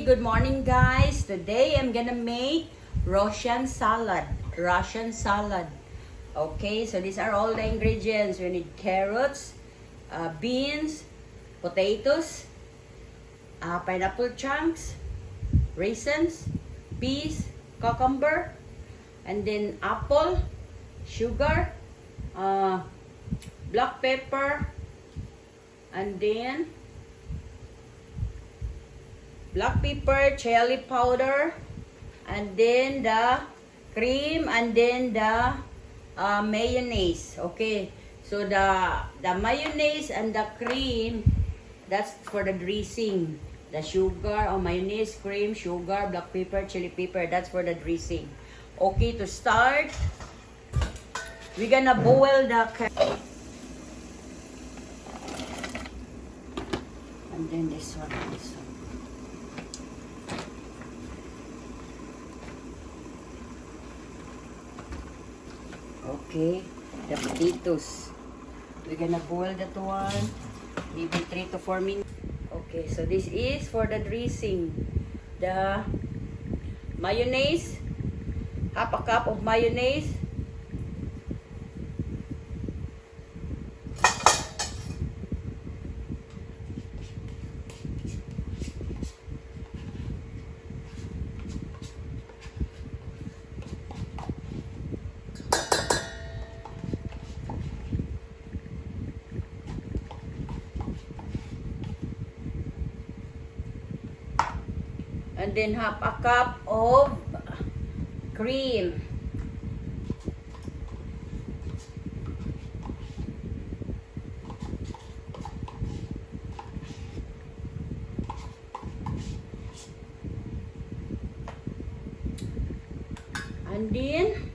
good morning guys. Today I'm gonna make Russian salad. Okay, so these are all the ingredients. We need carrots, beans, potatoes, pineapple chunks, raisins, peas, cucumber, and then apple, sugar, black pepper, and then black pepper, chili powder, and then the cream, and then the mayonnaise. Okay, so the mayonnaise and the cream, that's for the dressing. The sugar or mayonnaise, cream, sugar, black pepper, chili pepper, that's for the dressing. Okay, to start, we're gonna boil the carrot. And then this one. Okay, the potatoes. We're gonna boil that one, maybe 3 to 4 minutes. Okay, so this is for the dressing. The mayonnaise, half a cup of mayonnaise. And then half a cup of cream. And then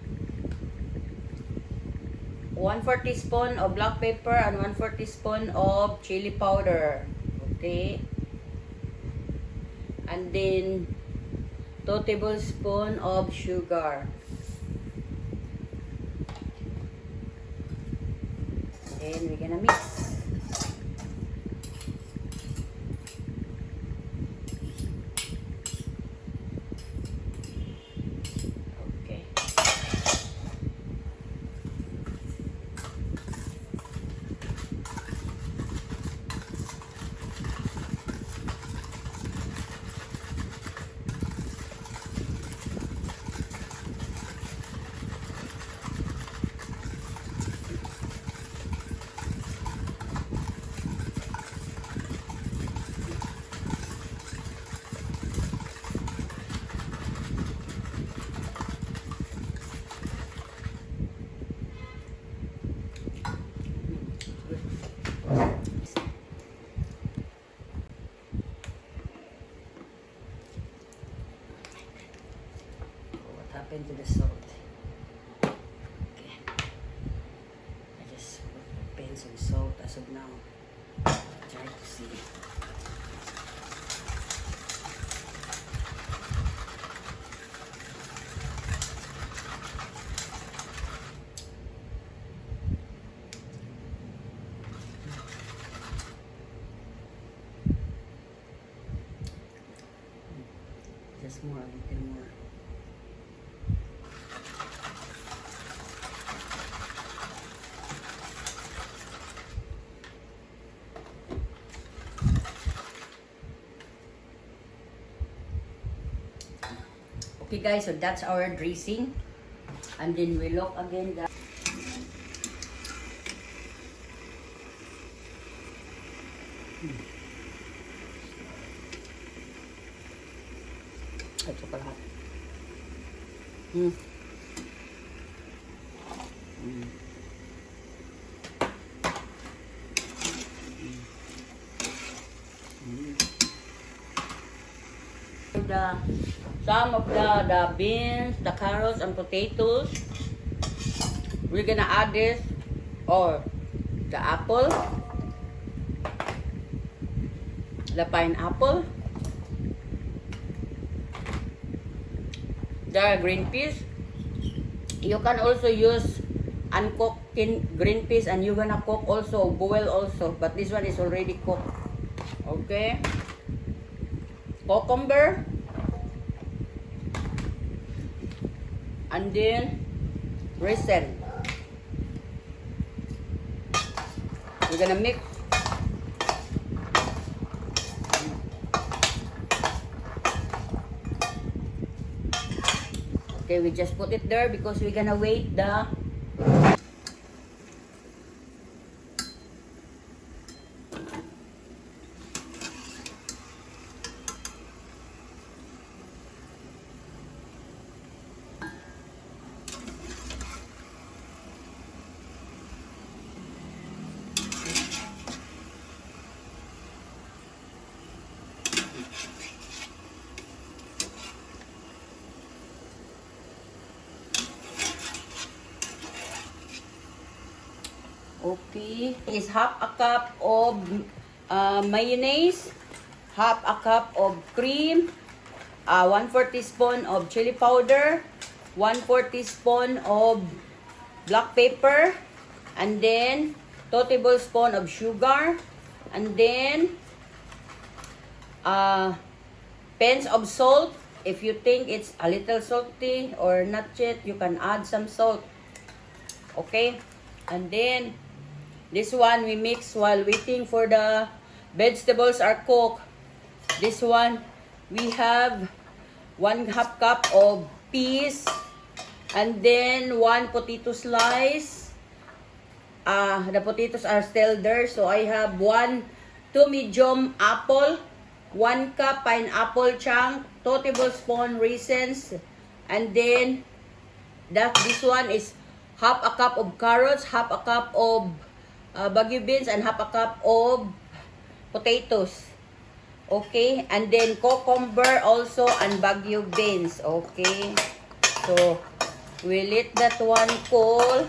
1/4 teaspoon of black pepper and 1/4 teaspoon of chili powder. Okay. And then 2 tablespoons of sugar. Then we're gonna mix. Okay. Into the salt. Okay. I just put a pinch of salt as of now. Try to see. Just more, a little more. Okay guys, so that's our dressing. And then we look again the ito pa lahat. Some of the beans, the carrots, and potatoes. We're gonna add this, or the apple, the pineapple, the green peas. You can also use uncooked green peas, and you're gonna cook also, boil also, but this one is already cooked. Okay. cucumber, and then raisin. We're gonna mix. Okay, we just put it there because we're gonna wait the okay, is half a cup of mayonnaise, half a cup of cream, 1/4 teaspoon of chili powder, 1/4 teaspoon of black pepper, and then 2 tablespoons of sugar, and then pinch of salt. If you think it's a little salty or not yet, you can add some salt. Okay, and then this one we mix while waiting for the vegetables are cooked. This one we have 1/2 cup of peas, and then 1 potato slice. The potatoes are still there, so I have 2 medium apple, 1 cup pineapple chunk, 2 tablespoon raisins, and then this one is half a cup of carrots, half a cup of bagu beans, and half a cup of potatoes. Okay, and then cucumber also and bagu beans. Okay, so we let that one cool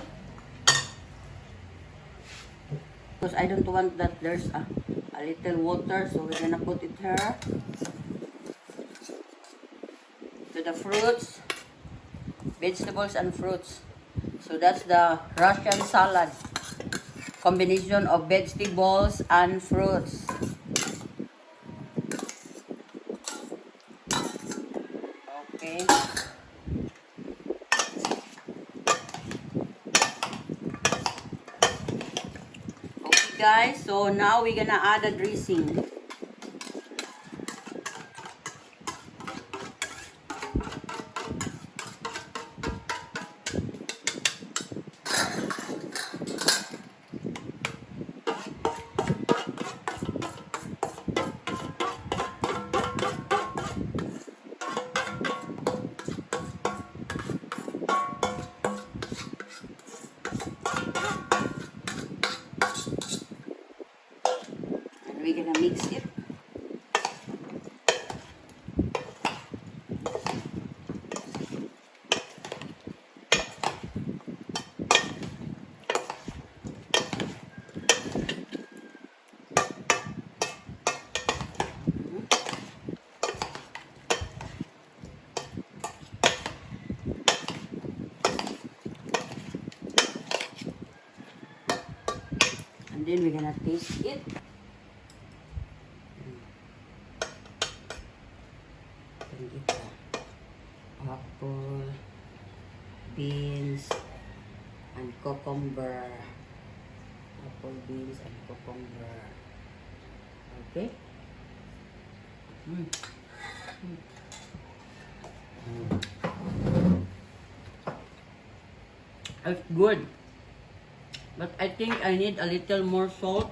because I don't want that there's a little water, so we're gonna put it here to the fruits, vegetables and fruits. So that's the Russian salad, combination of vegetables and fruits. Okay. Okay guys, so now we're gonna add a dressing. We're gonna mix it. And then we're gonna taste it. Apple, beans, and cucumber. Apple, beans, and cucumber. Okay? It's good. But I think I need a little more salt.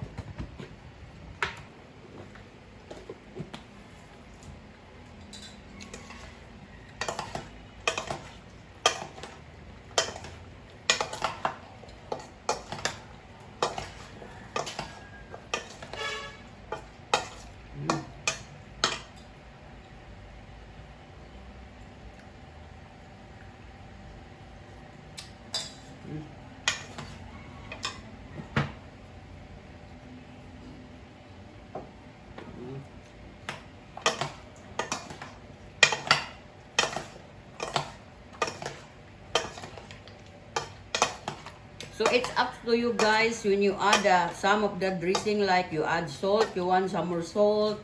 So it's up to you guys when you add some of the dressing, like you add salt, you want some more salt.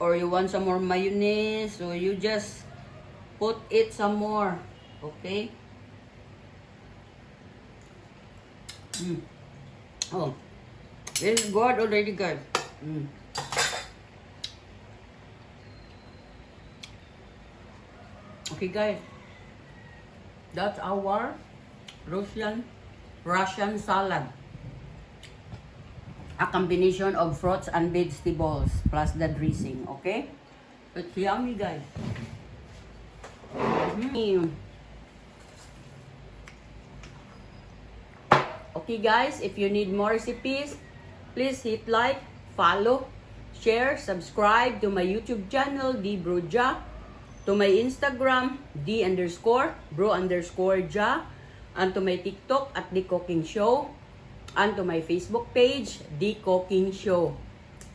or you want some more mayonnaise, so you just put it some more. Okay? Oh, this is good already, guys. Okay, guys. That's our Russian salad. A combination of fruits and vegetables plus the dressing, okay? It's yummy, guys. Okay, guys, if you need more recipes, please hit like, follow, share, subscribe to my YouTube channel, D Bro Ja, to my Instagram, D_Bro_Ja, and to my TikTok at The Cooking Show, and to my Facebook page, The Cooking Show.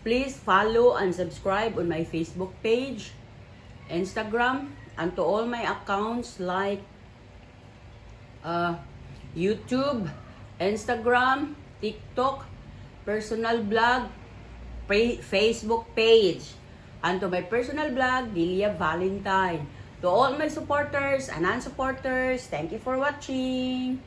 Please follow and subscribe on my Facebook page, Instagram, and to all my accounts like YouTube, Instagram, TikTok, personal blog, Facebook page, and to my personal blog, Delia Valentine. To all my supporters and non-supporters, thank you for watching.